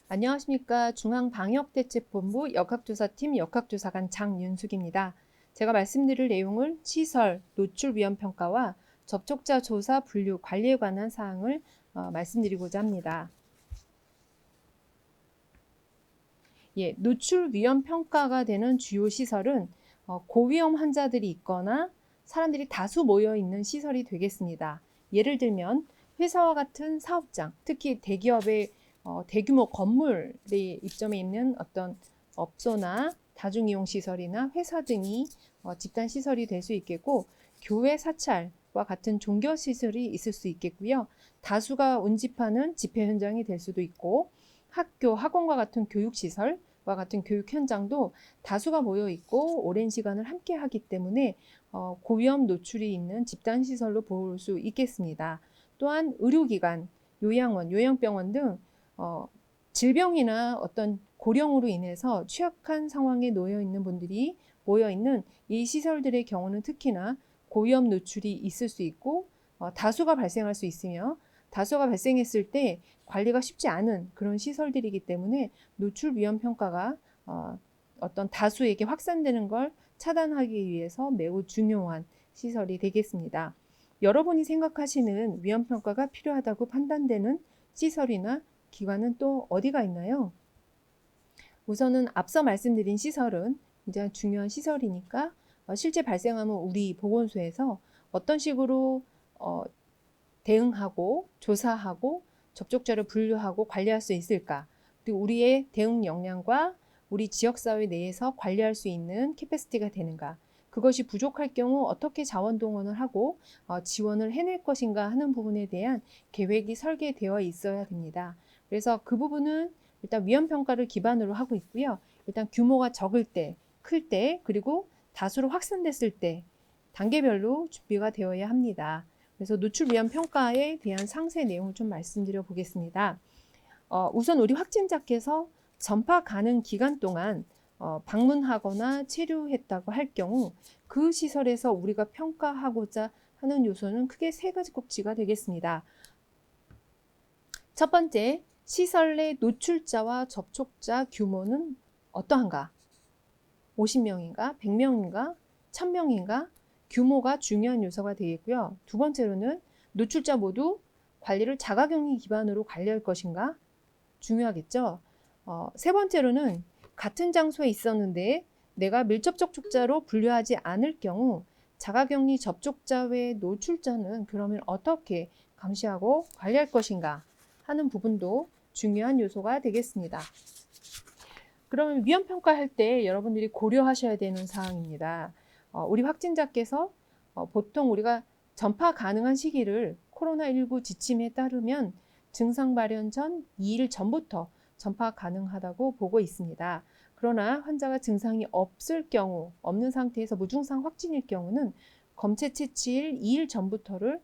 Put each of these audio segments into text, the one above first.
안녕하십니까. 중앙방역대책본부 역학조사팀 역학조사관 장윤숙입니다. 제가 말씀드릴 내용은 시설, 노출 위험 평가와 접촉자 조사, 분류, 관리에 관한 사항을 말씀드리고자 합니다. 노출 위험 평가가 되는 주요 시설은 고위험 환자들이 있거나 사람들이 다수 모여 있는 시설이 되겠습니다. 예를 들면 회사와 같은 사업장, 특히 대기업의 대규모 건물에 입점해 있는 어떤 업소나 다중이용 시설이나 회사 등이 집단 시설이 될 수 있겠고, 교회 사찰과 같은 종교 시설이 있을 수 있겠고요. 다수가 운집하는 집회 현장이 될 수도 있고, 학교, 학원과 같은 교육 시설과 같은 교육 현장도 다수가 모여 있고 오랜 시간을 함께 하기 때문에 고위험 노출이 있는 집단 시설로 볼 수 있겠습니다. 또한 의료기관, 요양원, 요양병원 등 질병이나 어떤 고령으로 인해서 취약한 상황에 놓여 있는 분들이 모여 있는 이 시설들의 경우는 특히나 고위험 노출이 있을 수 있고 다수가 발생할 수 있으며, 다수가 발생했을 때 관리가 쉽지 않은 그런 시설들이기 때문에 노출 위험 평가가 어떤 다수에게 확산되는 걸 차단하기 위해서 매우 중요한 시설이 되겠습니다. 여러분이 생각하시는 위험 평가가 필요하다고 판단되는 시설이나 기관은 또 어디가 있나요? 우선은 앞서 말씀드린 시설은 굉장히 중요한 시설이니까 실제 발생하면 우리 보건소에서 어떤 식으로 대응하고 조사하고 접촉자를 분류하고 관리할 수 있을까? 그리고 우리의 대응 역량과 우리 지역사회 내에서 관리할 수 있는 캐패시티가 되는가? 그것이 부족할 경우 어떻게 자원 동원을 하고 지원을 해낼 것인가 하는 부분에 대한 계획이 설계되어 있어야 됩니다. 그래서 그 부분은 일단 위험평가를 기반으로 하고 있고요. 일단 규모가 적을 때, 클 때, 그리고 다수로 확산됐을 때 단계별로 준비가 되어야 합니다. 그래서 노출 위험 평가에 대한 상세 내용을 좀 말씀드려 보겠습니다. 우선 우리 확진자께서 전파 가능 기간 동안 방문하거나 체류했다고 할 경우 그 시설에서 우리가 평가하고자 하는 요소는 크게 세 가지 꼭지가 되겠습니다. 첫 번째, 시설 내 노출자와 접촉자 규모는 어떠한가? 50명인가? 100명인가? 1000명인가? 규모가 중요한 요소가 되겠고요. 두 번째로는 노출자 모두 관리를 자가격리 기반으로 관리할 것인가? 중요하겠죠. 세 번째로는 같은 장소에 있었는데 내가 밀접 접촉자로 분류하지 않을 경우 자가격리 접촉자 외 노출자는 그러면 어떻게 감시하고 관리할 것인가 하는 부분도 중요한 요소가 되겠습니다. 그러면 위험 평가할 때 여러분들이 고려하셔야 되는 사항입니다. 우리 확진자께서 보통 우리가 전파 가능한 시기를 코로나19 지침에 따르면 증상 발현 전 2일 전부터 전파 가능하다고 보고 있습니다. 그러나 환자가 증상이 없을 경우, 없는 상태에서 무증상 확진일 경우는 검체 채취일 2일 전부터를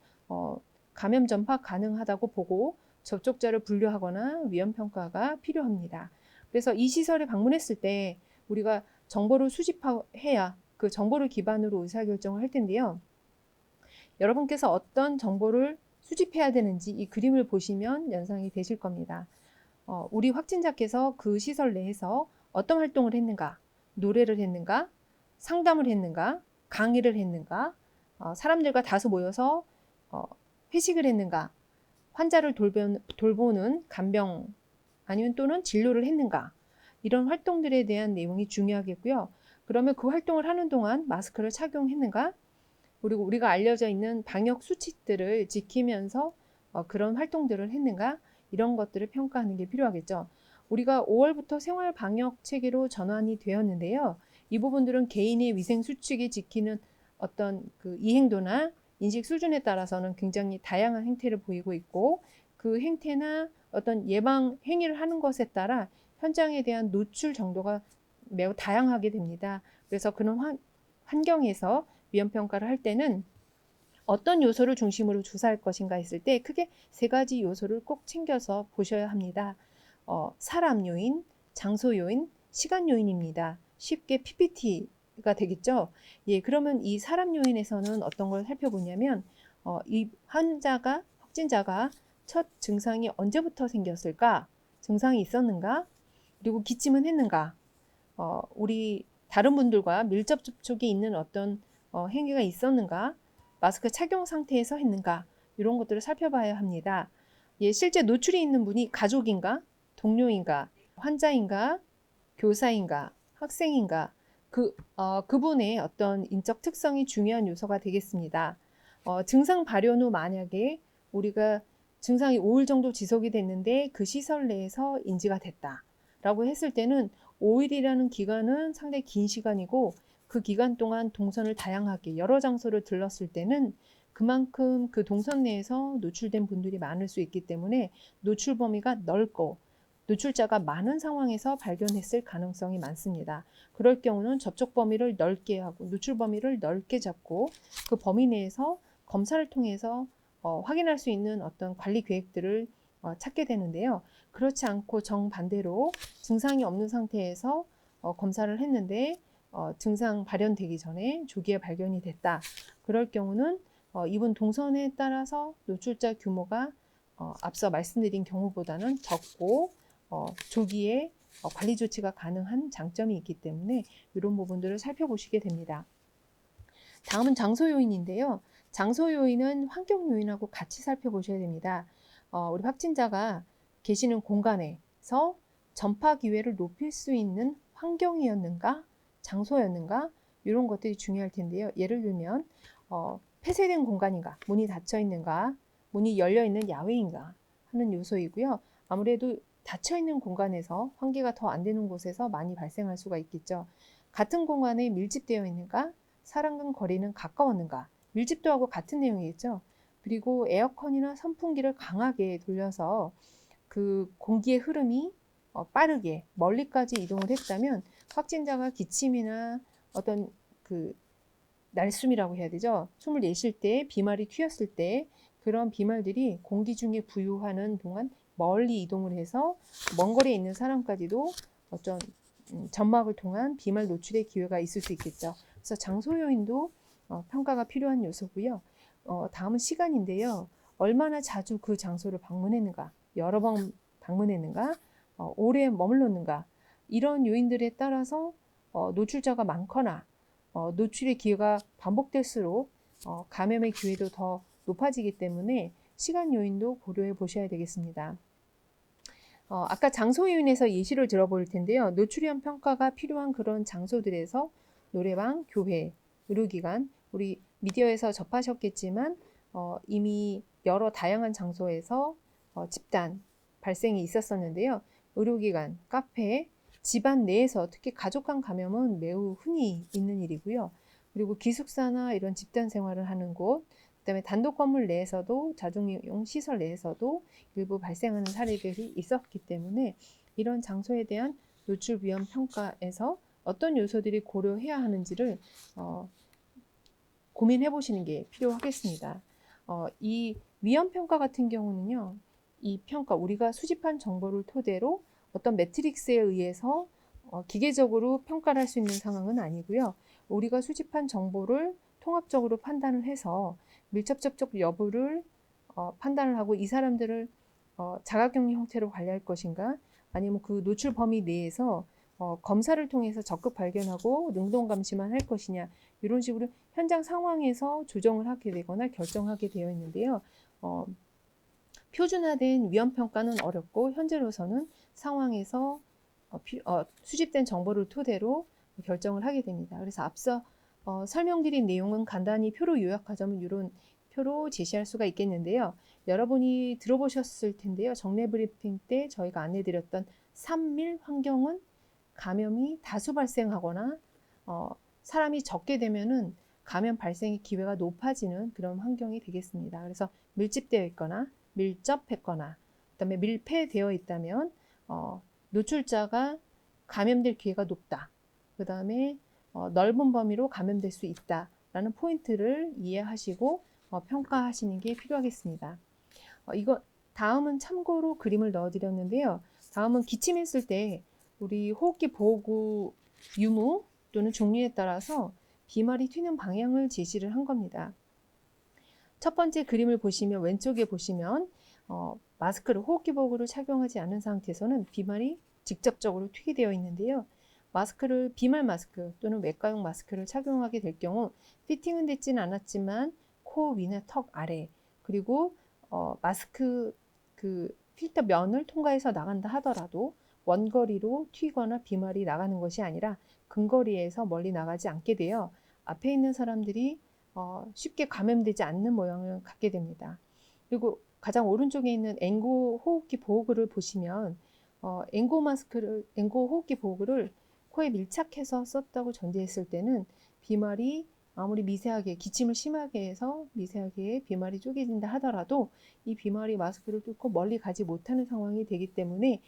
감염 전파 가능하다고 보고 접촉자를 분류하거나 위험 평가가 필요합니다. 그래서 이 시설에 방문했을 때 우리가 정보를 수집해야 그 정보를 기반으로 의사결정을 할 텐데요. 여러분께서 어떤 정보를 수집해야 되는지 이 그림을 보시면 연상이 되실 겁니다. 우리 확진자께서 그 시설 내에서 어떤 활동을 했는가, 노래를 했는가, 상담을 했는가, 강의를 했는가, 사람들과 다수 모여서 회식을 했는가, 환자를 돌보는 간병 아니면 또는 진료를 했는가, 이런 활동들에 대한 내용이 중요하겠고요. 그러면 그 활동을 하는 동안 마스크를 착용했는가, 그리고 우리가 알려져 있는 방역 수칙들을 지키면서 그런 활동들을 했는가, 이런 것들을 평가하는 게 필요하겠죠. 우리가 5월부터 생활 방역 체계로 전환이 되었는데요. 이 부분들은 개인의 위생 수칙이 지키는 어떤 그 이행도나 인식 수준에 따라서는 굉장히 다양한 행태를 보이고 있고, 그 행태나 어떤 예방 행위를 하는 것에 따라 현장에 대한 노출 정도가 매우 다양하게 됩니다. 그래서 그런 환경에서 위험 평가를 할 때는 어떤 요소를 중심으로 조사할 것인가 했을 때 크게 세 가지 요소를 꼭 챙겨서 보셔야 합니다. 사람 요인, 장소 요인, 시간 요인입니다. 쉽게 PPT가 되겠죠. 그러면 이 사람 요인에서는 어떤 걸 살펴보냐면 이 확진자가 첫 증상이 언제부터 생겼을까? 증상이 있었는가? 그리고 기침은 했는가? 우리 다른 분들과 밀접 접촉이 있는 어떤 행위가 있었는가? 마스크 착용 상태에서 했는가? 이런 것들을 살펴봐야 합니다. 예, 실제 노출이 있는 분이 가족인가? 동료인가? 환자인가? 교사인가? 학생인가? 그분의 어떤 인적 특성이 중요한 요소가 되겠습니다. 증상 발현 후 만약에 우리가 증상이 5일 정도 지속이 됐는데 그 시설 내에서 인지가 됐다라고 했을 때는 5일이라는 기간은 상당히 긴 시간이고 그 기간 동안 동선을 다양하게 여러 장소를 들렀을 때는 그만큼 그 동선 내에서 노출된 분들이 많을 수 있기 때문에 노출 범위가 넓고 노출자가 많은 상황에서 발견했을 가능성이 많습니다. 그럴 경우는 접촉 범위를 넓게 하고 노출 범위를 넓게 잡고 그 범위 내에서 검사를 통해서 확인할 수 있는 어떤 관리 계획들을 찾게 되는데요. 그렇지 않고 정반대로 증상이 없는 상태에서 검사를 했는데 증상 발현되기 전에 조기에 발견이 됐다. 그럴 경우는 이분 동선에 따라서 노출자 규모가 앞서 말씀드린 경우보다는 적고 조기에 관리 조치가 가능한 장점이 있기 때문에 이런 부분들을 살펴보시게 됩니다. 다음은 장소 요인인데요. 장소 요인은 환경 요인하고 같이 살펴보셔야 됩니다. 우리 확진자가 계시는 공간에서 전파 기회를 높일 수 있는 환경이었는가, 장소였는가 이런 것들이 중요할 텐데요. 예를 들면 폐쇄된 공간인가, 문이 닫혀 있는가, 문이 열려 있는 야외인가 하는 요소이고요. 아무래도 닫혀 있는 공간에서 환기가 더 안 되는 곳에서 많이 발생할 수가 있겠죠. 같은 공간에 밀집되어 있는가, 사람 간 거리는 가까웠는가, 밀집도하고 같은 내용이겠죠. 그리고 에어컨이나 선풍기를 강하게 돌려서 그 공기의 흐름이 빠르게 멀리까지 이동을 했다면 확진자가 기침이나 어떤 그 날숨이라고 해야 되죠. 숨을 내쉴 때 비말이 튀었을 때 그런 비말들이 공기 중에 부유하는 동안 멀리 이동을 해서 먼 거리에 있는 사람까지도 어떤 점막을 통한 비말 노출의 기회가 있을 수 있겠죠. 그래서 장소 요인도 평가가 필요한 요소고요. 다음은 시간인데요. 얼마나 자주 그 장소를 방문했는가, 여러 번 방문했는가, 오래 머물렀는가 이런 요인들에 따라서 노출자가 많거나 노출의 기회가 반복될수록 감염의 기회도 더 높아지기 때문에 시간 요인도 고려해 보셔야 되겠습니다. 아까 장소 요인에서 예시를 들어볼 텐데요. 노출위험 평가가 필요한 그런 장소들에서 노래방, 교회, 의료기관, 우리 미디어에서 접하셨겠지만 이미 여러 다양한 장소에서 집단 발생이 있었었는데요. 의료기관, 카페, 집안 내에서 특히 가족 간 감염은 매우 흔히 있는 일이고요. 그리고 기숙사나 이런 집단 생활을 하는 곳, 그다음에 단독 건물 내에서도 자동이용 시설 내에서도 일부 발생하는 사례들이 있었기 때문에 이런 장소에 대한 노출 위험 평가에서 어떤 요소들이 고려해야 하는지를 고민해 보시는 게 필요하겠습니다. 이 위험 평가 같은 경우는요, 이 평가 우리가 수집한 정보를 토대로 어떤 매트릭스에 의해서 기계적으로 평가를 할 수 있는 상황은 아니고요. 우리가 수집한 정보를 통합적으로 판단을 해서 밀접 접촉 여부를 판단을 하고 이 사람들을 자가격리 형태로 관리할 것인가 아니면 그 노출 범위 내에서 검사를 통해서 적극 발견하고 능동 감시만 할 것이냐 이런 식으로 현장 상황에서 조정을 하게 되거나 결정하게 되어 있는데요. 표준화된 위험 평가는 어렵고 현재로서는 상황에서 수집된 정보를 토대로 결정을 하게 됩니다. 그래서 앞서 설명드린 내용은 간단히 표로 요약하자면 이런 표로 제시할 수가 있겠는데요. 여러분이 들어보셨을 텐데요. 정례 브리핑 때 저희가 안내드렸던 3밀 환경은 감염이 다수 발생하거나 사람이 적게 되면은 감염 발생의 기회가 높아지는 그런 환경이 되겠습니다. 그래서 밀집되어 있거나 밀접했거나 그다음에 밀폐되어 있다면 노출자가 감염될 기회가 높다. 그 다음에 넓은 범위로 감염될 수 있다라는 포인트를 이해하시고 평가하시는 게 필요하겠습니다. 이거 다음은 참고로 그림을 넣어드렸는데요. 다음은 기침했을 때 우리 호흡기 보호구 유무 또는 종류에 따라서 비말이 튀는 방향을 제시를 한 겁니다. 첫 번째 그림을 보시면 왼쪽에 보시면 마스크를 호흡기복으로 착용하지 않은 상태에서는 비말이 직접적으로 투기되어 있는데요. 마스크를 비말 마스크 또는 외과용 마스크를 착용하게 될 경우 피팅은 됐지는 않았지만 코 위나 턱 아래 그리고 마스크 그 필터 면을 통과해서 나간다 하더라도 원거리로 튀거나 비말이 나가는 것이 아니라 근거리에서 멀리 나가지 않게 되어 앞에 있는 사람들이 쉽게 감염되지 않는 모양을 갖게 됩니다. 그리고 가장 오른쪽에 있는 엔고 호흡기 보호구를 보시면 엔고 호흡기 보호구를 코에 밀착해서 썼다고 전제했을 때는 비말이 아무리 미세하게 기침을 심하게 해서 미세하게 비말이 쪼개진다 하더라도 이 비말이 마스크를 뚫고 멀리 가지 못하는 상황이 되기 때문에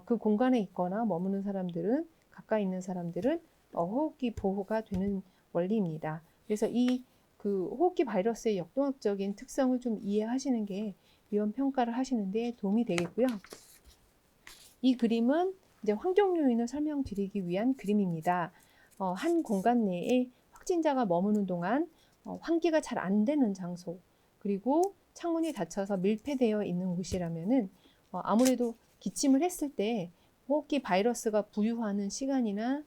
그 공간에 있거나 머무는 사람들은 가까이 있는 사람들은 호흡기 보호가 되는 원리입니다. 그래서 이 그 호흡기 바이러스의 역동학적인 특성을 좀 이해하시는 게 위험 평가를 하시는데 도움이 되겠고요. 이 그림은 이제 환경 요인을 설명드리기 위한 그림입니다. 한 공간 내에 확진자가 머무는 동안 환기가 잘 안 되는 장소 그리고 창문이 닫혀서 밀폐되어 있는 곳이라면은 아무래도 기침을 했을 때 호흡기 바이러스가 부유하는 시간이나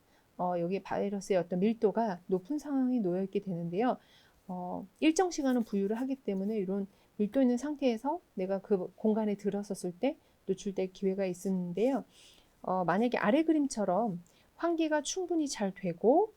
여기 바이러스의 어떤 밀도가 높은 상황에 놓여 있게 되는데요. 일정 시간은 부유를 하기 때문에 이런 밀도 있는 상태에서 내가 그 공간에 들어섰을 때 노출될 기회가 있는데요. 만약에 아래 그림처럼 환기가 충분히 잘 되고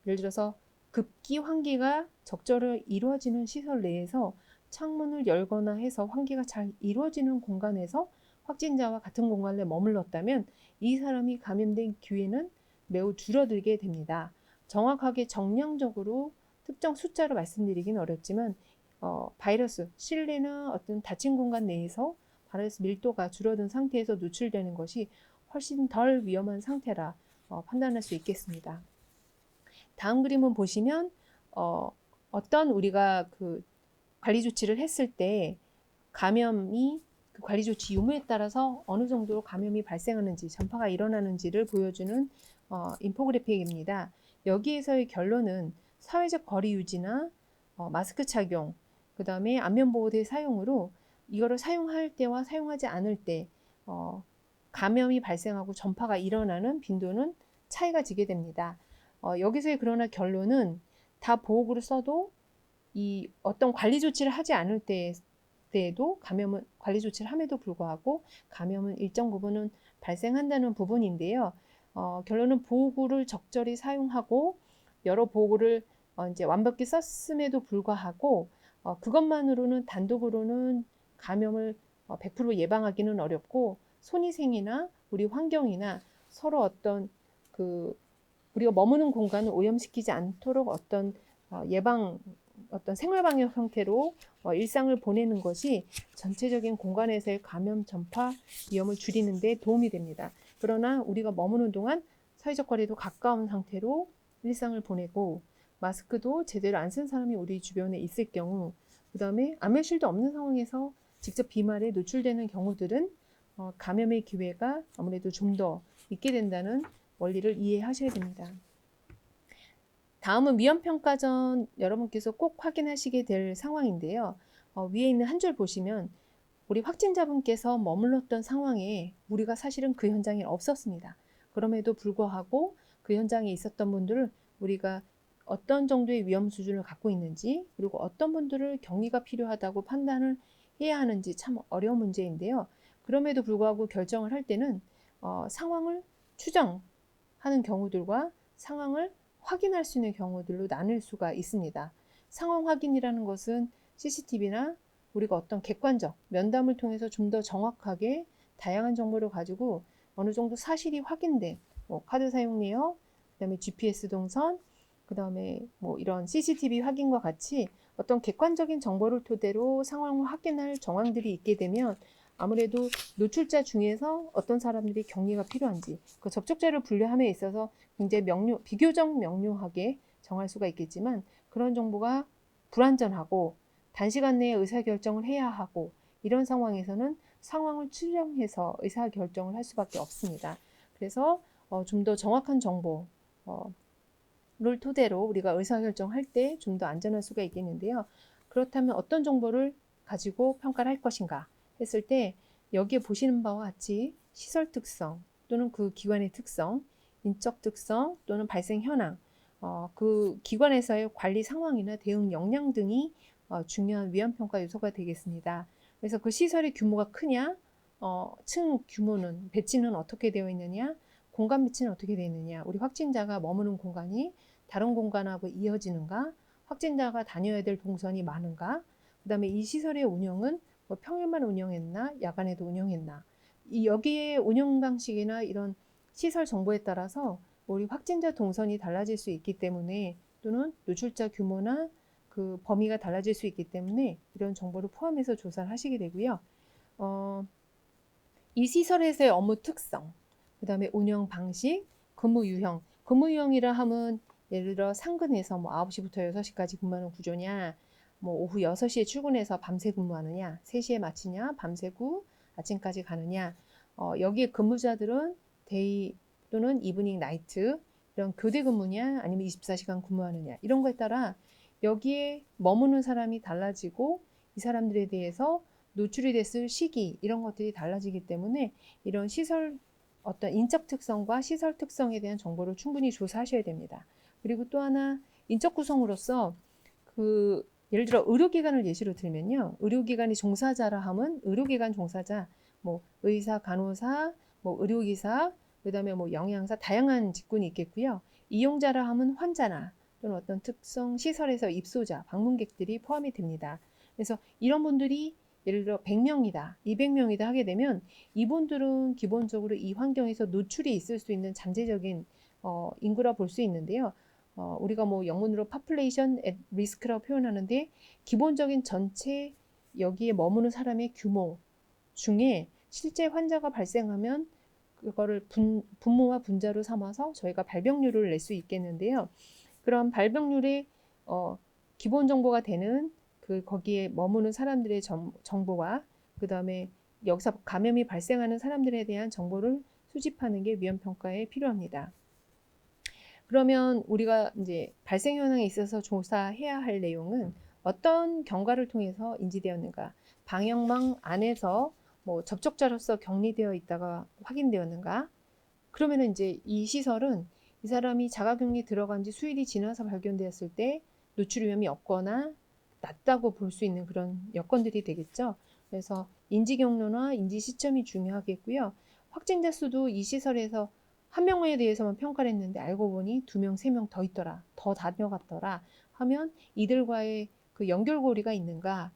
예를 들어서 급기 환기가 적절히 이루어지는 시설 내에서 창문을 열거나 해서 환기가 잘 이루어지는 공간에서 확진자와 같은 공간에 머물렀다면 이 사람이 감염된 기회는 매우 줄어들게 됩니다. 정확하게 정량적으로 특정 숫자로 말씀드리기는 어렵지만 바이러스, 실내나 어떤 닫힌 공간 내에서 바이러스 밀도가 줄어든 상태에서 노출되는 것이 훨씬 덜 위험한 상태라 판단할 수 있겠습니다. 다음 그림은 보시면 어떤 우리가 그 관리 조치를 했을 때 감염이 그 관리 조치 유무에 따라서 어느 정도로 감염이 발생하는지 전파가 일어나는지를 보여주는 인포그래픽입니다. 여기에서의 결론은 사회적 거리 유지나 마스크 착용, 그 다음에 안면보호대 사용으로 이거를 사용할 때와 사용하지 않을 때 감염이 발생하고 전파가 일어나는 빈도는 차이가 지게 됩니다. 여기서의 그러나 결론은 다 보호구를 써도 이 어떤 관리 조치를 하지 않을 때에도 감염은 관리 조치를 함에도 불구하고 감염은 일정 부분은 발생한다는 부분인데요. 결론은 보호구를 적절히 사용하고 여러 보호구를 이제 완벽히 썼음에도 불구하고 그것만으로는 단독으로는 감염을 100% 예방하기는 어렵고 손위생이나 우리 환경이나 서로 어떤 그 우리가 머무는 공간을 오염시키지 않도록 어떤 예방 어떤 생활방역 형태로 일상을 보내는 것이 전체적인 공간에서의 감염 전파 위험을 줄이는 데 도움이 됩니다. 그러나 우리가 머무는 동안 사회적 거리도 가까운 상태로 일상을 보내고 마스크도 제대로 안 쓴 사람이 우리 주변에 있을 경우 그 다음에 안면실도 없는 상황에서 직접 비말에 노출되는 경우들은 감염의 기회가 아무래도 좀 더 있게 된다는 원리를 이해하셔야 됩니다. 다음은 위험평가 전 여러분께서 꼭 확인하시게 될 상황인데요. 위에 있는 한 줄 보시면 우리 확진자분께서 머물렀던 상황에 우리가 사실은 그 현장에 없었습니다. 그럼에도 불구하고 그 현장에 있었던 분들을 우리가 어떤 정도의 위험 수준을 갖고 있는지 그리고 어떤 분들을 격리가 필요하다고 판단을 해야 하는지 참 어려운 문제인데요. 그럼에도 불구하고 결정을 할 때는 상황을 추정하는 경우들과 상황을 확인할 수 있는 경우들로 나눌 수가 있습니다. 상황 확인이라는 것은 CCTV나 우리가 어떤 객관적 면담을 통해서 좀 더 정확하게 다양한 정보를 가지고 어느 정도 사실이 확인된 카드 사용 내역, 그다음에 GPS 동선, 그다음에 이런 CCTV 확인과 같이 어떤 객관적인 정보를 토대로 상황을 확인할 정황들이 있게 되면 아무래도 노출자 중에서 어떤 사람들이 격리가 필요한지 그 접촉자를 분류함에 있어서 굉장히 비교적 명료하게 정할 수가 있겠지만 그런 정보가 불완전하고 단시간 내에 의사결정을 해야 하고 이런 상황에서는 상황을 추정해서 의사결정을 할 수밖에 없습니다. 그래서 좀 더 정확한 정보를 토대로 우리가 의사결정할 때 좀 더 안전할 수가 있겠는데요. 그렇다면 어떤 정보를 가지고 평가를 할 것인가 했을 때 여기에 보시는 바와 같이 시설 특성 또는 그 기관의 특성, 인적 특성 또는 발생 현황, 그 기관에서의 관리 상황이나 대응 역량 등이 중요한 위험평가 요소가 되겠습니다. 그래서 그 시설의 규모가 크냐, 층 규모는, 배치는 어떻게 되어 있느냐, 공간 배치는 어떻게 되어 있느냐, 우리 확진자가 머무는 공간이 다른 공간하고 이어지는가, 확진자가 다녀야 될 동선이 많은가, 그 다음에 이 시설의 운영은 뭐 평일만 운영했나, 야간에도 운영했나, 여기에 운영 방식이나 이런 시설 정보에 따라서 우리 확진자 동선이 달라질 수 있기 때문에 또는 노출자 규모나 그 범위가 달라질 수 있기 때문에 이런 정보를 포함해서 조사를 하시게 되고요. 이 시설에서의 업무 특성, 그 다음에 운영 방식, 근무 유형. 근무 유형이라 하면 예를 들어 상근에서 뭐 9시부터 6시까지 근무하는 구조냐, 뭐 오후 6시에 출근해서 밤새 근무하느냐, 3시에 마치냐, 밤새고 아침까지 가느냐, 여기에 근무자들은 데이 또는 이브닝 나이트, 이런 교대 근무냐, 아니면 24시간 근무하느냐, 이런 거에 따라 여기에 머무는 사람이 달라지고 이 사람들에 대해서 노출이 됐을 시기, 이런 것들이 달라지기 때문에 이런 시설 어떤 인적 특성과 시설 특성에 대한 정보를 충분히 조사하셔야 됩니다. 그리고 또 하나 인적 구성으로서 예를 들어 의료기관을 예시로 들면요. 의료기관이 종사자라 하면 의료기관 종사자, 뭐 의사, 간호사, 뭐 의료기사, 그다음에 뭐 영양사, 다양한 직군이 있겠고요. 이용자라 하면 환자나 또는 어떤 특성 시설에서 입소자, 방문객들이 포함이 됩니다. 그래서 이런 분들이 예를 들어 100명이다, 200명이다 하게 되면 이분들은 기본적으로 이 환경에서 노출이 있을 수 있는 잠재적인 인구라 볼 수 있는데요. 우리가 뭐 영문으로 population at risk라고 표현하는데 기본적인 전체 여기에 머무는 사람의 규모 중에 실제 환자가 발생하면 그거를 분모와 분자로 삼아서 저희가 발병률을 낼 수 있겠는데요. 그런 발병률의 기본 정보가 되는 거기에 머무는 사람들의 정보와 그 다음에 여기서 감염이 발생하는 사람들에 대한 정보를 수집하는 게 위험평가에 필요합니다. 그러면 우리가 이제 발생 현황에 있어서 조사해야 할 내용은 어떤 경과를 통해서 인지되었는가, 방역망 안에서 뭐 접촉자로서 격리되어 있다가 확인되었는가, 그러면은 이제 이 시설은 이 사람이 자가격리 들어간 지 수일이 지나서 발견되었을 때 노출 위험이 없거나 낮다고 볼 수 있는 그런 여건들이 되겠죠. 그래서 인지 경로나 인지 시점이 중요하겠고요. 확진자 수도 이 시설에서 한 명에 대해서만 평가를 했는데 알고 보니 2명, 3명 더 있더라, 더 다녀갔더라 하면 이들과의 그 연결고리가 있는가,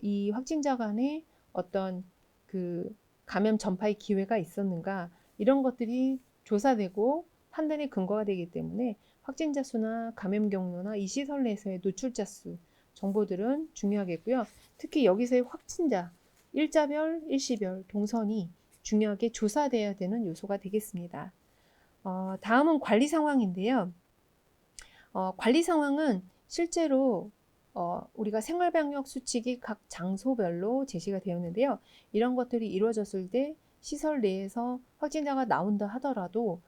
이 확진자 간에 어떤 그 감염 전파의 기회가 있었는가, 이런 것들이 조사되고 판단의 근거가 되기 때문에 확진자 수나 감염 경로나 이 시설 내에서의 노출자 수 정보들은 중요하겠고요. 특히 여기서의 확진자, 일자별, 일시별, 동선이 중요하게 조사돼야 되는 요소가 되겠습니다. 다음은 관리 상황인데요. 관리 상황은 실제로 우리가 생활방역 수칙이 각 장소별로 제시가 되었는데요. 이런 것들이 이루어졌을 때 시설 내에서 확진자가 나온다 하더라도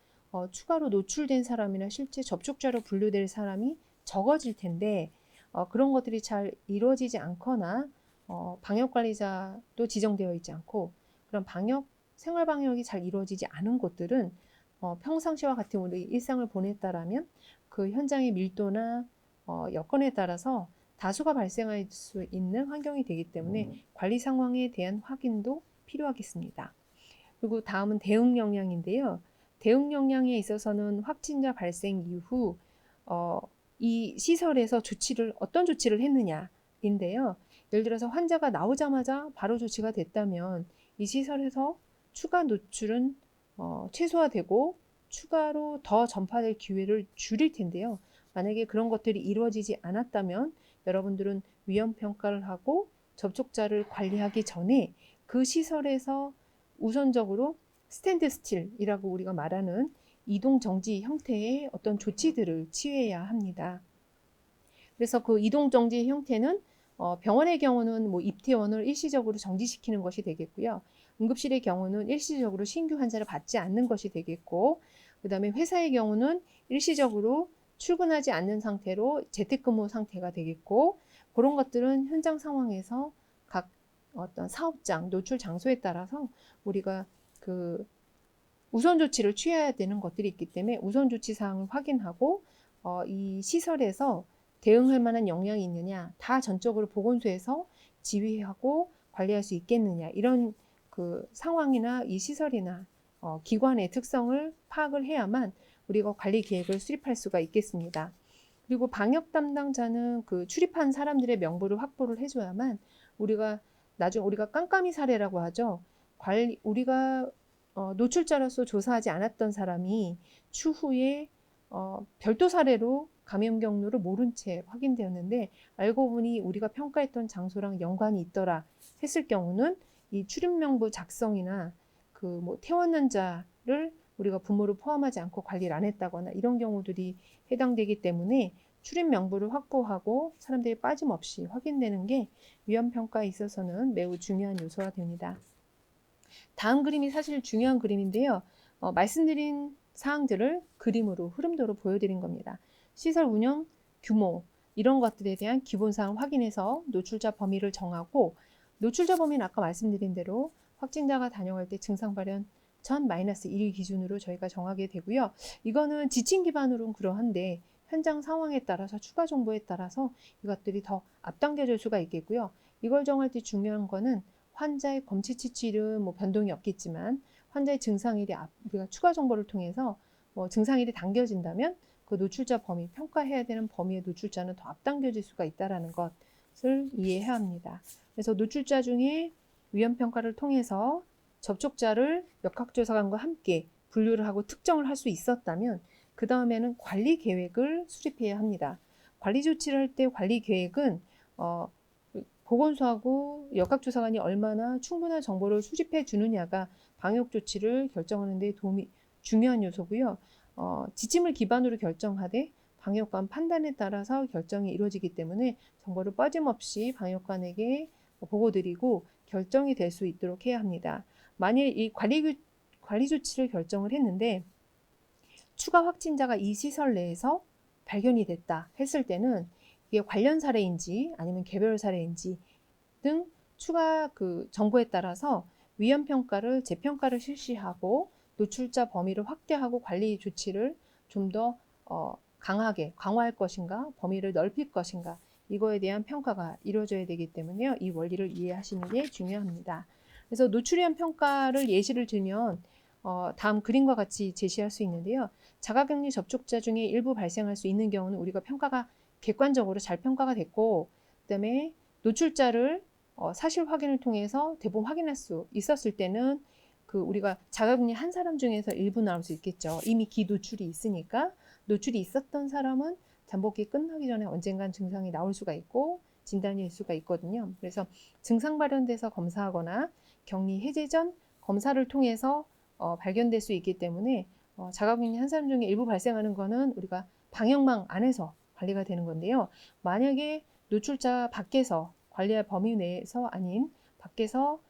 추가로 노출된 사람이나 실제 접촉자로 분류될 사람이 적어질 텐데 그런 것들이 잘 이루어지지 않거나 방역관리자도 지정되어 있지 않고 그런 생활방역이 잘 이루어지지 않은 곳들은 평상시와 같은 우리 일상을 보냈다라면 그 현장의 밀도나 여건에 따라서 다수가 발생할 수 있는 환경이 되기 때문에 관리 상황에 대한 확인도 필요하겠습니다. 그리고 다음은 대응 역량인데요. 대응 역량에 있어서는 확진자 발생 이후 이 시설에서 어떤 조치를 했느냐인데요. 예를 들어서 환자가 나오자마자 바로 조치가 됐다면 이 시설에서 추가 노출은 최소화되고 추가로 더 전파될 기회를 줄일 텐데요. 만약에 그런 것들이 이루어지지 않았다면 여러분들은 위험 평가를 하고 접촉자를 관리하기 전에 그 시설에서 우선적으로 스탠드 스틸이라고 우리가 말하는 이동 정지 형태의 어떤 조치들을 취해야 합니다. 그래서 그 이동 정지 형태는 병원의 경우는 뭐 입퇴원을 일시적으로 정지시키는 것이 되겠고요. 응급실의 경우는 일시적으로 신규 환자를 받지 않는 것이 되겠고, 그 다음에 회사의 경우는 일시적으로 출근하지 않는 상태로 재택근무 상태가 되겠고, 그런 것들은 현장 상황에서 각 어떤 사업장, 노출 장소에 따라서 우리가 그 우선 조치를 취해야 되는 것들이 있기 때문에 우선 조치 사항을 확인하고 이 시설에서 대응할 만한 역량이 있느냐, 다 전적으로 보건소에서 지휘하고 관리할 수 있겠느냐, 이런 그 상황이나 이 시설이나 기관의 특성을 파악을 해야만 우리가 관리 계획을 수립할 수가 있겠습니다. 그리고 방역 담당자는 그 출입한 사람들의 명부를 확보를 해줘야만 우리가 나중 우리가 깜깜이 사례라고 하죠. 우리가 노출자로서 조사하지 않았던 사람이 추후에 별도 사례로 감염 경로를 모른 채 확인되었는데 알고 보니 우리가 평가했던 장소랑 연관이 있더라 했을 경우는 이 출입명부 작성이나 그 뭐 퇴원난자를 우리가 부모를 포함하지 않고 관리를 안 했다거나 이런 경우들이 해당되기 때문에 출입 명부를 확보하고 사람들이 빠짐없이 확인되는 게 위험 평가에 있어서는 매우 중요한 요소가 됩니다. 다음 그림이 사실 중요한 그림인데요. 말씀드린 사항들을 그림으로 흐름도로 보여드린 겁니다. 시설 운영 규모 이런 것들에 대한 기본사항 확인해서 노출자 범위를 정하고 노출자 범위는 아까 말씀드린 대로 확진자가 다녀갈 때 증상 발현 전 -1일 기준으로 저희가 정하게 되고요. 이거는 지침 기반으로는 그러한데 현장 상황에 따라서 추가 정보에 따라서 이것들이 더 앞당겨질 수가 있겠고요. 이걸 정할 때 중요한 거는 환자의 검체치질은 뭐 변동이 없겠지만 환자의 증상일이 우리가 추가 정보를 통해서 뭐 증상일이 당겨진다면 그 노출자 범위, 평가해야 되는 범위의 노출자는 더 앞당겨질 수가 있다는 것을 이해해야 합니다. 그래서 노출자 중에 위험평가를 통해서 접촉자를 역학조사관과 함께 분류를 하고 특정을 할 수 있었다면 그 다음에는 관리 계획을 수립해야 합니다. 관리 조치를 할 때 관리 계획은 보건소하고 역학조사관이 얼마나 충분한 정보를 수집해 주느냐가 방역 조치를 결정하는 데 도움이 중요한 요소고요. 지침을 기반으로 결정하되 방역관 판단에 따라서 결정이 이루어지기 때문에 정보를 빠짐없이 방역관에게 보고드리고 결정이 될 수 있도록 해야 합니다. 만일 이 관리 조치를 결정을 했는데 추가 확진자가 이 시설 내에서 발견이 됐다 했을 때는 이게 관련 사례인지 아니면 개별 사례인지 등 추가 그 정보에 따라서 위험 평가를 재평가를 실시하고 노출자 범위를 확대하고 관리 조치를 좀 더 강하게 강화할 것인가, 범위를 넓힐 것인가, 이거에 대한 평가가 이루어져야 되기 때문에요. 이 원리를 이해하시는 게 중요합니다. 그래서 노출위험 평가를 예시를 들면 다음 그림과 같이 제시할 수 있는데요. 자가격리 접촉자 중에 일부 발생할 수 있는 경우는 우리가 평가가 객관적으로 잘 평가가 됐고, 그다음에 노출자를 사실 확인을 통해서 대부분 확인할 수 있었을 때는 그 우리가 자가격리 한 사람 중에서 일부 나올 수 있겠죠. 이미 기노출이 있으니까 노출이 있었던 사람은 잠복기 끝나기 전에 언젠간 증상이 나올 수가 있고 진단이 될 수가 있거든요. 그래서 증상 발현돼서 검사하거나 격리 해제 전 검사를 통해서 발견될 수 있기 때문에 자가격리 한 사람 중에 일부 발생하는 거는 우리가 방역망 안에서 관리가 되는 건데요. 만약에 노출자 밖에서 관리할 범위 내에서 아닌 밖에서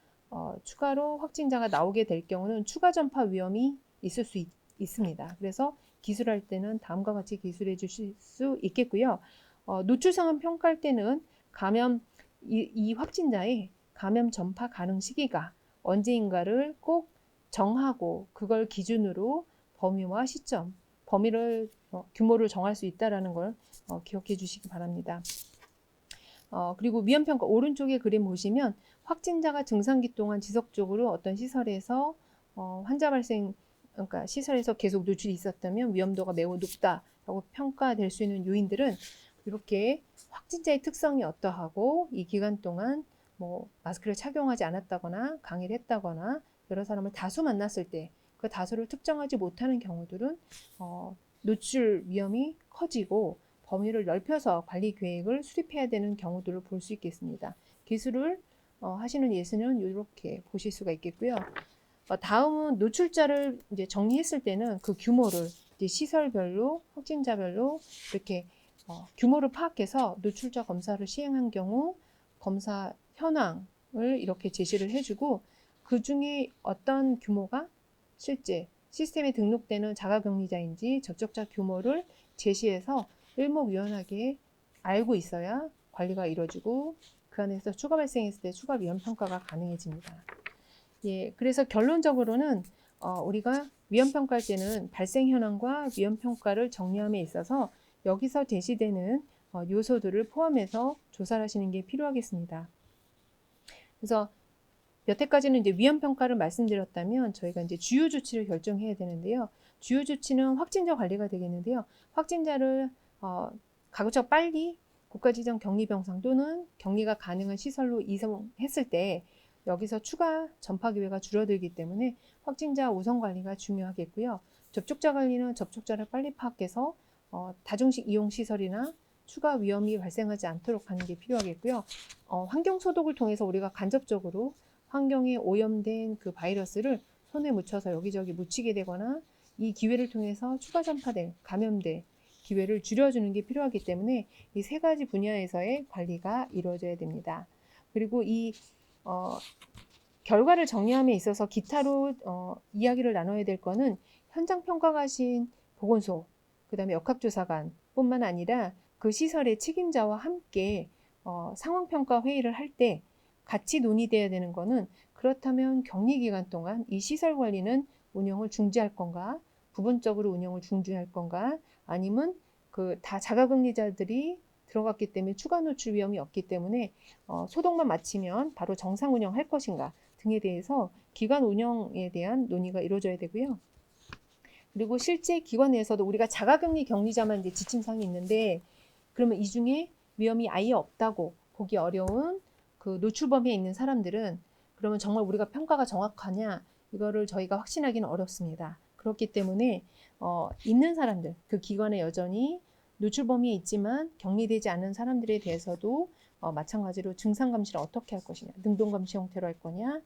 추가로 확진자가 나오게 될 경우는 추가 전파 위험이 있을 수 있습니다. 그래서 기술할 때는 다음과 같이 기술해 주실 수 있겠고요. 노출 상황 평가할 때는 이 확진자의 감염 전파 가능 시기가 언제인가를 꼭 정하고 그걸 기준으로 범위와 시점, 범위를 규모를 정할 수 있다는 걸 기억해 주시기 바랍니다. 그리고 위험평가 오른쪽에 그림 보시면 확진자가 증상기 동안 지속적으로 어떤 시설에서 환자 발생, 그러니까 시설에서 계속 노출이 있었다면 위험도가 매우 높다라고 평가될 수 있는 요인들은 이렇게 확진자의 특성이 어떠하고 이 기간 동안 뭐 마스크를 착용하지 않았다거나 강의를 했다거나 여러 사람을 다수 만났을 때 그 다수를 특정하지 못하는 경우들은 노출 위험이 커지고 범위를 넓혀서 관리 계획을 수립해야 되는 경우들을 볼 수 있겠습니다. 기술을 하시는 예수는 이렇게 보실 수가 있겠고요. 다음은 노출자를 이제 정리했을 때는 그 규모를 이제 시설별로 확진자별로 이렇게 규모를 파악해서 노출자 검사를 시행한 경우 검사 현황을 이렇게 제시를 해주고 그 중에 어떤 규모가 실제 시스템에 등록되는 자가격리자인지 접촉자 규모를 제시해서 일목요연하게 알고 있어야 관리가 이루어지고 그 안에서 추가 발생했을 때 추가 위험 평가가 가능해집니다. 예, 그래서 결론적으로는 우리가 위험 평가할 때는 발생 현황과 위험 평가를 정리함에 있어서 여기서 제시되는 요소들을 포함해서 조사를 하시는 게 필요하겠습니다. 그래서 여태까지는 이제 위험 평가를 말씀드렸다면 저희가 이제 주요 조치를 결정해야 되는데요. 주요 조치는 확진자 관리가 되겠는데요. 확진자를 가급적 빨리 국가지정 격리병상 또는 격리가 가능한 시설로 이송했을 때 여기서 추가 전파 기회가 줄어들기 때문에 확진자 우선 관리가 중요하겠고요. 접촉자 관리는 접촉자를 빨리 파악해서 다중식 이용 시설이나 추가 위험이 발생하지 않도록 하는 게 필요하겠고요. 환경 소독을 통해서 우리가 간접적으로 환경에 오염된 그 바이러스를 손에 묻혀서 여기저기 묻히게 되거나 이 기회를 통해서 추가 전파될, 감염될 기회를 줄여주는 게 필요하기 때문에 이 세 가지 분야에서의 관리가 이루어져야 됩니다. 그리고 이 결과를 정리함에 있어서 기타로 이야기를 나눠야 될 거는 현장 평가 가신 보건소, 그 다음에 역학조사관 뿐만 아니라 그 시설의 책임자와 함께 상황평가 회의를 할 때 같이 논의돼야 되는 거는 그렇다면 격리 기간 동안 이 시설 관리는 운영을 중지할 건가, 부분적으로 운영을 중지할 건가, 아니면 그 다 자가격리자들이 들어갔기 때문에 추가 노출 위험이 없기 때문에 소독만 마치면 바로 정상 운영할 것인가 등에 대해서 기관 운영에 대한 논의가 이루어져야 되고요. 그리고 실제 기관 내에서도 우리가 자가격리 격리자만 이제 지침사항이 있는데 그러면 이 중에 위험이 아예 없다고 보기 어려운 그 노출 범위에 있는 사람들은 그러면 정말 우리가 평가가 정확하냐 이거를 저희가 확신하기는 어렵습니다. 그렇기 때문에 있는 사람들 그 기관에 여전히 노출 범위에 있지만 격리되지 않은 사람들에 대해서도 마찬가지로 증상 감시를 어떻게 할 것이냐, 능동 감시 형태로 할 거냐,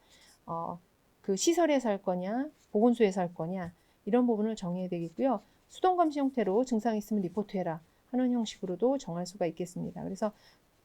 그 시설에서 할 거냐, 보건소에서 할 거냐 이런 부분을 정해야 되겠고요. 수동 감시 형태로 증상 있으면 리포트해라 하는 형식으로도 정할 수가 있겠습니다. 그래서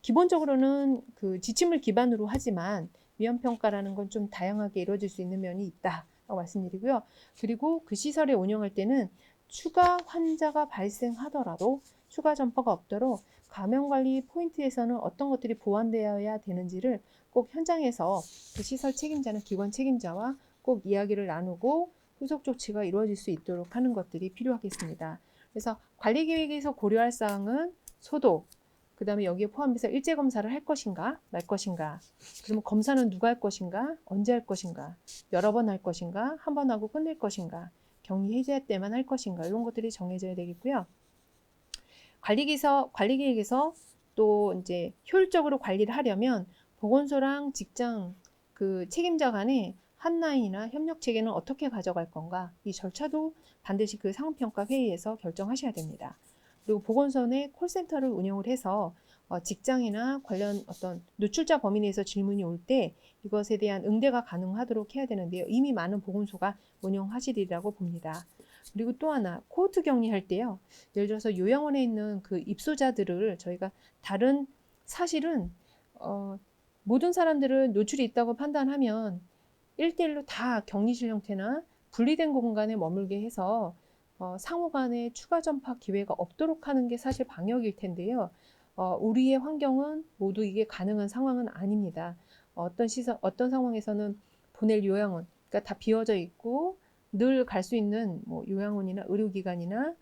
기본적으로는 그 지침을 기반으로 하지만 위험 평가라는 건 좀 다양하게 이루어질 수 있는 면이 있다라고 말씀드리고요. 그리고 그 시설에 운영할 때는 추가 환자가 발생하더라도 추가 전파가 없도록 감염관리 포인트에서는 어떤 것들이 보완되어야 되는지를 꼭 현장에서 그 시설 책임자는 기관 책임자와 꼭 이야기를 나누고 후속 조치가 이루어질 수 있도록 하는 것들이 필요하겠습니다. 그래서 관리계획에서 고려할 사항은 소독, 그 다음에 여기에 포함해서 일제 검사를 할 것인가 말 것인가, 그러면 검사는 누가 할 것인가, 언제 할 것인가, 여러 번 할 것인가, 한 번 하고 끝낼 것인가, 격리 해제할 때만 할 것인가 이런 것들이 정해져야 되겠고요. 관리계획에서 또 이제 효율적으로 관리를 하려면 보건소랑 직장 그 책임자 간에 한라인이나 협력 체계는 어떻게 가져갈 건가 이 절차도 반드시 그 상황평가 회의에서 결정하셔야 됩니다. 그리고 보건소 내 콜센터를 운영을 해서 직장이나 관련 어떤 노출자 범위 내에서 질문이 올 때 이것에 대한 응대가 가능하도록 해야 되는데요. 이미 많은 보건소가 운영하시리라고 봅니다. 그리고 또 하나 코호트 격리할 때요. 예를 들어서 요양원에 있는 그 입소자들을 저희가 다른 사실은 모든 사람들은 노출이 있다고 판단하면 1대1로 다 격리실 형태나 분리된 공간에 머물게 해서 상호 간에 추가 전파 기회가 없도록 하는 게 사실 방역일 텐데요. 우리의 환경은 모두 이게 가능한 상황은 아닙니다. 어떤 상황에서는 보낼 요양원, 그러니까 다 비어져 있고 늘 갈 수 있는 뭐 요양원이나 의료기관이나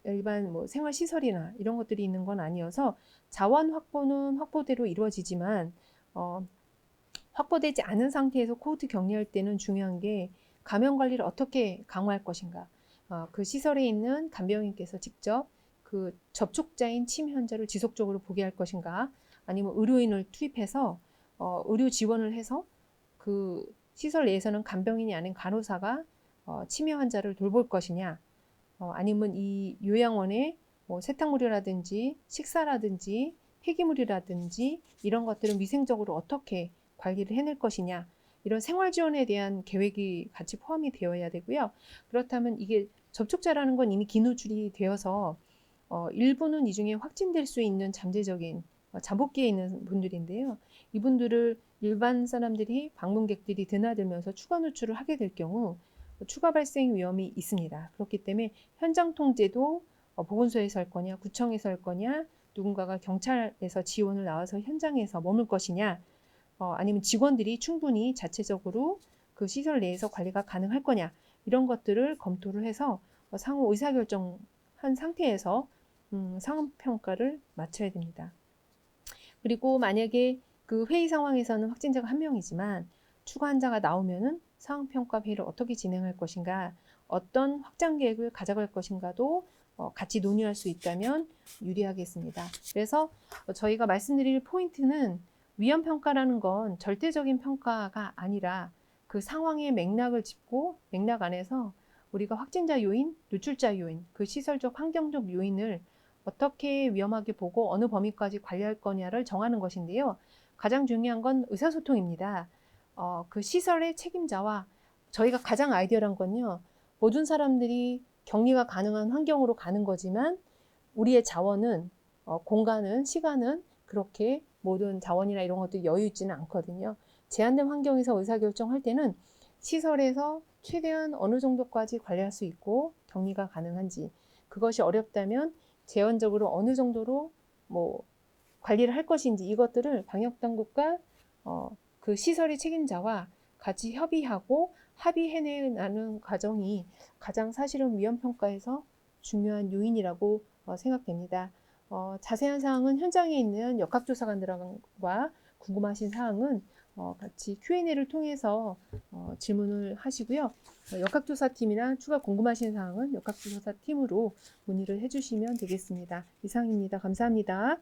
일반 뭐 생활시설이나 이런 것들이 있는 건 아니어서 자원 확보는 확보대로 이루어지지만 확보되지 않은 상태에서 코호트 격리할 때는 중요한 게 감염 관리를 어떻게 강화할 것인가. 그 시설에 있는 간병인께서 직접 그 접촉자인 치매 환자를 지속적으로 보게 할 것인가, 아니면 의료인을 투입해서 의료 지원을 해서 그 시설 내에서는 간병인이 아닌 간호사가 치매 환자를 돌볼 것이냐, 아니면 이 요양원에 뭐 세탁물이라든지 식사라든지 폐기물이라든지 이런 것들은 위생적으로 어떻게 관리를 해낼 것이냐, 이런 생활 지원에 대한 계획이 같이 포함이 되어야 되고요. 그렇다면 이게 접촉자라는 건 이미 기노출이 되어서 일부는 이 중에 확진될 수 있는 잠재적인 잠복기에 있는 분들인데요. 이분들을 일반 사람들이 방문객들이 드나들면서 추가 노출을 하게 될 경우 추가 발생 위험이 있습니다. 그렇기 때문에 현장 통제도 보건소에서 할 거냐, 구청에서 할 거냐, 누군가가 경찰에서 지원을 나와서 현장에서 머물 것이냐, 아니면 직원들이 충분히 자체적으로 그 시설 내에서 관리가 가능할 거냐, 이런 것들을 검토를 해서 상호 의사결정한 상태에서 상황평가를 마쳐야 됩니다. 그리고 만약에 그 회의 상황에서는 확진자가 1명이지만 추가 환자가 나오면은 상황평가 회의를 어떻게 진행할 것인가, 어떤 확장 계획을 가져갈 것인가도 같이 논의할 수 있다면 유리하겠습니다. 그래서 저희가 말씀드릴 포인트는 위험평가라는 건 절대적인 평가가 아니라 그 상황의 맥락을 짚고 맥락 안에서 우리가 확진자 요인, 누출자 요인, 그 시설적 환경적 요인을 어떻게 위험하게 보고 어느 범위까지 관리할 거냐를 정하는 것인데요. 가장 중요한 건 의사소통입니다. 그 시설의 책임자와 저희가 가장 아이디어란 건요. 모든 사람들이 격리가 가능한 환경으로 가는 거지만 우리의 자원은 공간은 시간은 그렇게 모든 자원이나 이런 것들이 여유 있지는 않거든요. 제한된 환경에서 의사결정할 때는 시설에서 최대한 어느 정도까지 관리할 수 있고 격리가 가능한지, 그것이 어렵다면 제한적으로 어느 정도로 관리를 할 것인지, 이것들을 방역당국과 그 시설의 책임자와 같이 협의하고 합의해내는 과정이 가장 사실은 위험평가에서 중요한 요인이라고 생각됩니다. 자세한 사항은 현장에 있는 역학조사관들과 궁금하신 사항은 같이 Q&A를 통해서 질문을 하시고요. 역학조사팀이나 추가 궁금하신 사항은 역학조사팀으로 문의를 해주시면 되겠습니다. 이상입니다. 감사합니다.